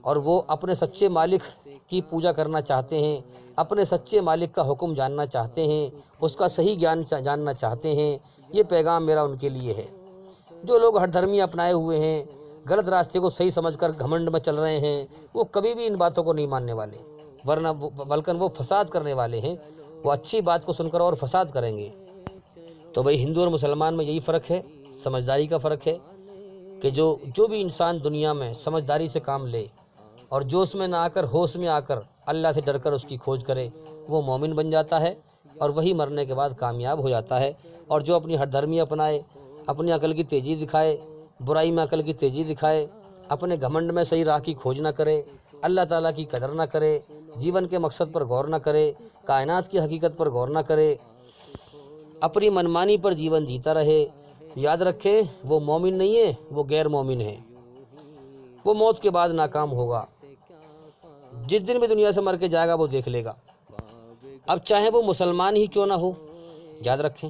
اور وہ اپنے سچے مالک کی پوجا کرنا چاہتے ہیں، اپنے سچے مالک کا حکم جاننا چاہتے ہیں، اس کا صحیح گیان جاننا چاہتے ہیں۔ یہ پیغام میرا ان کے لیے ہے۔ جو لوگ ہر دھرمی اپنائے ہوئے ہیں، غلط راستے کو صحیح سمجھ کر گھمنڈ میں چل رہے ہیں، وہ کبھی بھی ان باتوں کو نہیں ماننے والے، ورنہ بلکہ وہ فساد کرنے والے ہیں، وہ اچھی بات کو سن کر اور فساد کریں گے۔ تو بھئی ہندو اور مسلمان میں یہی فرق ہے، سمجھداری کا فرق ہے، کہ جو بھی انسان دنیا میں سمجھداری سے کام لے اور جوش میں نہ آ کر ہوش میں آ کر اللہ سے ڈر کر اس کی کھوج کرے، وہ مومن بن جاتا ہے اور وہی مرنے کے بعد کامیاب ہو جاتا ہے۔ اور جو اپنی ہر دھرمی اپنائے، اپنی عقل کی تیزی دکھائے، برائی میں عقل کی تیزی دکھائے، اپنے گھمنڈ میں صحیح راہ کی کھوج نہ کرے، اللہ تعالیٰ کی قدر نہ کرے، جیون کے مقصد پر غور نہ کرے، کائنات کی حقیقت پر غور نہ کرے، اپنی منمانی پر جیون جیتا رہے، یاد رکھیں وہ مومن نہیں ہے، وہ غیر مومن ہے، وہ موت کے بعد ناکام ہوگا۔ جس دن بھی دنیا سے مر کے جائے گا وہ دیکھ لے گا، اب چاہے وہ مسلمان ہی کیوں نہ ہو۔ یاد رکھیں،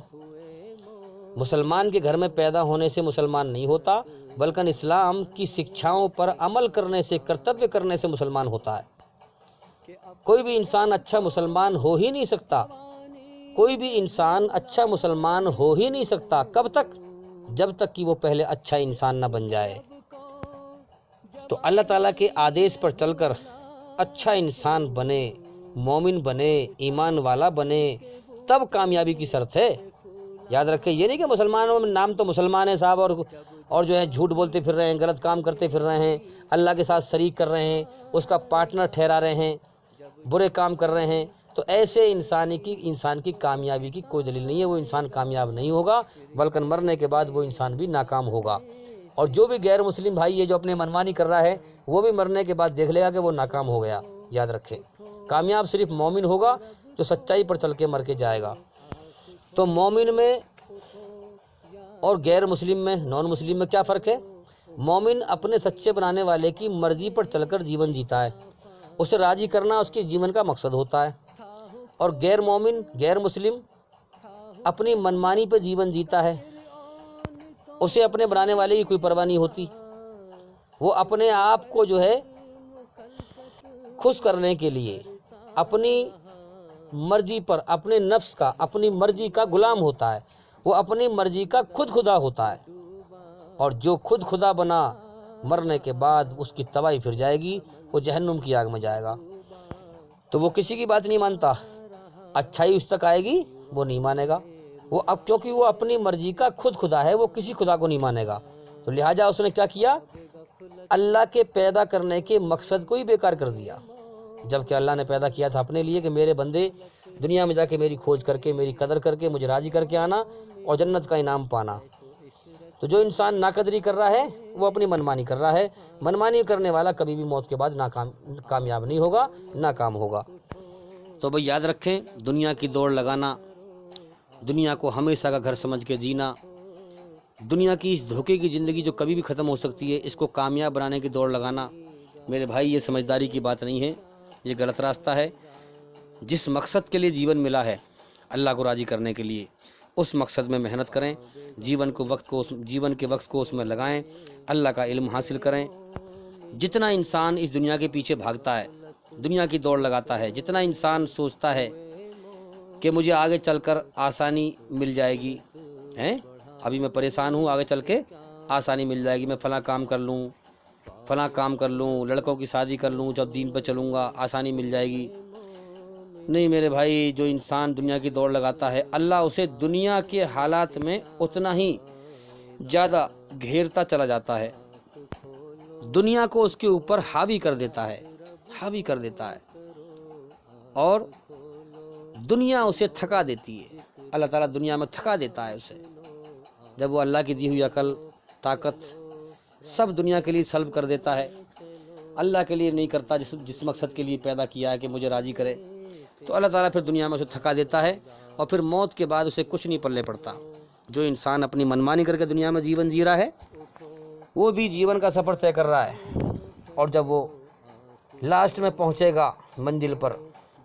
مسلمان کے گھر میں پیدا ہونے سے مسلمان نہیں ہوتا، بلکہ اسلام کی شکچھاؤں پر عمل کرنے سے، کرتویہ کرنے سے مسلمان ہوتا ہے۔ کوئی بھی انسان اچھا مسلمان ہو ہی نہیں سکتا، کوئی بھی انسان اچھا مسلمان ہو ہی نہیں سکتا۔ کب تک؟ جب تک کہ وہ پہلے اچھا انسان نہ بن جائے۔ تو اللہ تعالیٰ کے آدیش پر چل کر اچھا انسان بنے، مومن بنے، ایمان والا بنے، تب کامیابی کی شرط ہے۔ یاد رکھیں، یہ نہیں کہ مسلمانوں میں نام تو مسلمان ہے صاحب، اور جو ہے جھوٹ بولتے پھر رہے ہیں، غلط کام کرتے پھر رہے ہیں، اللہ کے ساتھ شریک کر رہے ہیں، اس کا پارٹنر ٹھہرا رہے ہیں، برے کام کر رہے ہیں، تو ایسے انسان کی کامیابی کی کوئی دلیل نہیں ہے۔ وہ انسان کامیاب نہیں ہوگا، بلکہ مرنے کے بعد وہ انسان بھی ناکام ہوگا۔ اور جو بھی غیر مسلم بھائی ہے جو اپنے منمانی کر رہا ہے، وہ بھی مرنے کے بعد دیکھ لے گا کہ وہ ناکام ہو گیا۔ یاد رکھیں، کامیاب صرف مومن ہوگا جو سچائی پر چل کے مر کے جائے گا۔ تو مومن میں اور غیر مسلم میں، نان مسلم میں کیا فرق ہے؟ مومن اپنے سچے بنانے والے کی مرضی پر چل کر جیون جیتا ہے، اسے راضی کرنا اس کے جیون کا مقصد ہوتا ہے۔ اور غیر مومن، غیر مسلم اپنی منمانی پہ جیون جیتا ہے، اسے اپنے بنانے والے کی کوئی پرواہ نہیں ہوتی۔ وہ اپنے آپ کو جو ہے خوش کرنے کے لیے اپنی مرضی پر، اپنے نفس کا، اپنی مرضی کا غلام ہوتا ہے، وہ اپنی مرضی کا خود خدا ہوتا ہے۔ اور جو خود خدا بنا مرنے کے بعد اس کی تباہی پھر جائے گی، وہ جہنم کی آگ میں جائے گا۔ تو وہ کسی کی بات نہیں مانتا، اچھائی اس تک آئے گی وہ نہیں مانے گا، وہ اب کیونکہ وہ اپنی مرضی کا خود خدا ہے، وہ کسی خدا کو نہیں مانے گا۔ تو لہٰذا اس نے کیا کیا؟ اللہ کے پیدا کرنے کے مقصد کو ہی بیکار کر دیا، جبکہ اللہ نے پیدا کیا تھا اپنے لیے کہ میرے بندے دنیا میں جا کے میری کھوج کر کے، میری قدر کر کے، مجھے راضی کر کے آنا اور جنت کا انعام پانا۔ تو جو انسان ناقدری کر رہا ہے وہ اپنی منمانی کر رہا ہے۔ منمانی کرنے والا کبھی بھی موت کے بعد کامیاب نہیں ہوگا، ناکام ہوگا۔ تو بھئی یاد رکھیں، دنیا کی دوڑ لگانا، دنیا کو ہمیشہ کا گھر سمجھ کے جینا، دنیا کی اس دھوکے کی زندگی جو کبھی بھی ختم ہو سکتی ہے، اس کو کامیاب بنانے کی دوڑ لگانا، میرے بھائی یہ سمجھداری کی بات نہیں ہے، یہ غلط راستہ ہے۔ جس مقصد کے لیے جیون ملا ہے، اللہ کو راضی کرنے کے لیے، اس مقصد میں محنت کریں، جیون کے وقت کو اس میں لگائیں، اللہ کا علم حاصل کریں۔ جتنا انسان اس دنیا کے پیچھے بھاگتا ہے، دنیا کی دوڑ لگاتا ہے، جتنا انسان سوچتا ہے کہ مجھے آگے چل کر آسانی مل جائے گی، ابھی میں پریشان ہوں، آگے چل کے آسانی مل جائے گی، میں فلاں کام کر لوں، لڑکوں کی شادی کر لوں، جب دین پہ چلوں گا آسانی مل جائے گی۔ نہیں میرے بھائی، جو انسان دنیا کی دوڑ لگاتا ہے، اللہ اسے دنیا کے حالات میں اتنا ہی زیادہ گھیرتا چلا جاتا ہے، دنیا کو اس کے اوپر حاوی کر دیتا ہے اور دنیا اسے تھکا دیتی ہے۔ اللہ تعالیٰ دنیا میں تھکا دیتا ہے اسے، جب وہ اللہ کی دی ہوئی عقل، طاقت سب دنیا کے لیے سلب کر دیتا ہے، اللہ کے لیے نہیں کرتا جس مقصد کے لیے پیدا کیا ہے کہ مجھے راضی کرے، تو اللہ تعالیٰ پھر دنیا میں اسے تھکا دیتا ہے اور پھر موت کے بعد اسے کچھ نہیں پلے پڑتا۔ جو انسان اپنی منمانی کر کے دنیا میں جیون جی رہا ہے، وہ بھی جیون کا سفر طے کر رہا ہے، اور جب وہ لاسٹ میں پہنچے گا منزل پر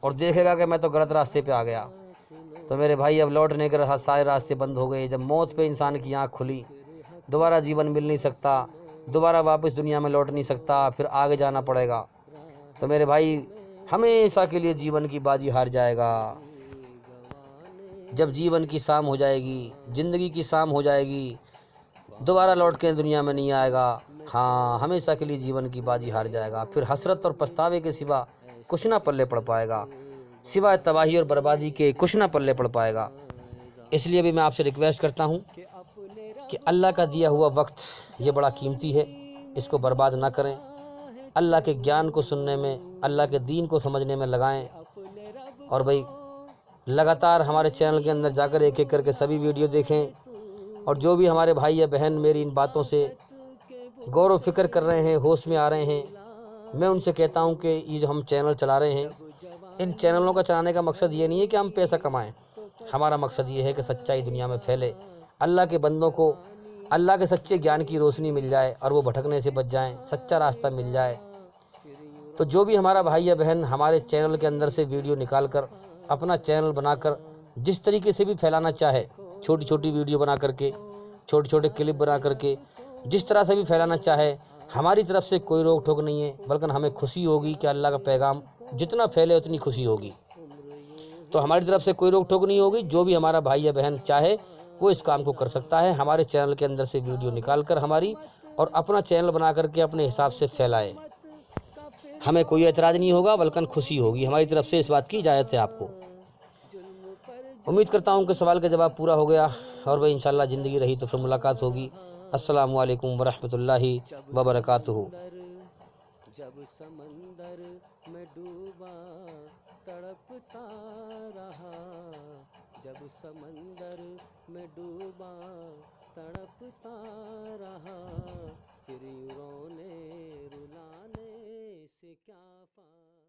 اور دیکھے گا کہ میں تو غلط راستے پہ آ گیا، تو میرے بھائی اب لوٹنے کے سارے راستے بند ہو گئے۔ جب موت پہ انسان کی آنکھ کھلی، دوبارہ جیون مل نہیں سکتا، دوبارہ واپس دنیا میں لوٹ نہیں سکتا، پھر آگے جانا پڑے گا، تو میرے بھائی ہمیشہ کے لیے جیون کی بازی ہار جائے گا۔ جب جیون کی شام ہو جائے گی، زندگی کی شام ہو جائے گی، دوبارہ لوٹ کے دنیا میں نہیں آئے گا، ہاں ہمیشہ کے لیے جیون کی بازی ہار جائے گا، پھر حسرت اور پچھتاوے کے سوا کچھ نہ پلے پڑ پائے گا، سوائے تباہی اور بربادی کے کچھ نہ پلے پڑ پائے گا۔ اس لیے بھی میں آپ سے ریکویسٹ کرتا ہوں کہ اللہ کا دیا ہوا وقت یہ بڑا قیمتی ہے، اس کو برباد نہ کریں، اللہ کے گیان کو سننے میں، اللہ کے دین کو سمجھنے میں لگائیں، اور بھئی لگاتار ہمارے چینل کے اندر جا کر ایک ایک کر کے سبھی ویڈیو دیکھیں، اور جو بھی ہمارے بھائی یا بہن میری ان باتوں سے غور و فکر کر رہے ہیں، ہوش میں آ رہے ہیں، میں ان سے کہتا ہوں کہ یہ جو ہم چینل چلا رہے ہیں، ان چینلوں کا چلانے کا مقصد یہ نہیں ہے کہ ہم پیسہ کمائیں، ہمارا مقصد یہ ہے کہ سچائی دنیا میں پھیلے، اللہ کے بندوں کو اللہ کے سچے گیان کی روشنی مل جائے اور وہ بھٹکنے سے بچ جائیں، سچا راستہ مل جائے۔ تو جو بھی ہمارا بھائی یا بہن ہمارے چینل کے اندر سے ویڈیو نکال کر اپنا چینل بنا کر جس طریقے سے بھی پھیلانا چاہے، چھوٹی چھوٹی ویڈیو بنا کر کے، چھوٹے چھوٹے کلپ بنا کر کے، جس طرح سے بھی پھیلانا چاہے، ہماری طرف سے کوئی روک ٹوک نہیں ہے، بلکہ ہمیں خوشی ہوگی کہ اللہ کا پیغام جتنا پھیلے اتنی خوشی ہوگی۔ تو ہماری طرف سے کوئی روک ٹوک نہیں ہوگی، جو بھی ہمارا بھائی یا بہن چاہے وہ اس کام کو کر سکتا ہے، ہمارے چینل کے اندر سے ویڈیو نکال کر ہماری اور اپنا چینل بنا کر کے اپنے حساب سے پھیلائے، ہمیں کوئی اعتراض نہیں ہوگا بلکہ خوشی ہوگی، ہماری طرف سے اس بات کی اجازت ہے آپ کو۔ امید کرتا ہوں کہ سوال کا جواب پورا ہو گیا، اور بھئی انشاءاللہ زندگی رہی تو پھر ملاقات ہوگی۔ السلام علیکم ورحمۃ اللہ وبرکاتہ۔ جب سمندر میں ڈوبا تڑپتا رہا، جب سمندر میں ڈوبا تڑپتا رہا، پھر رونے رلانے سے کیا فائدہ۔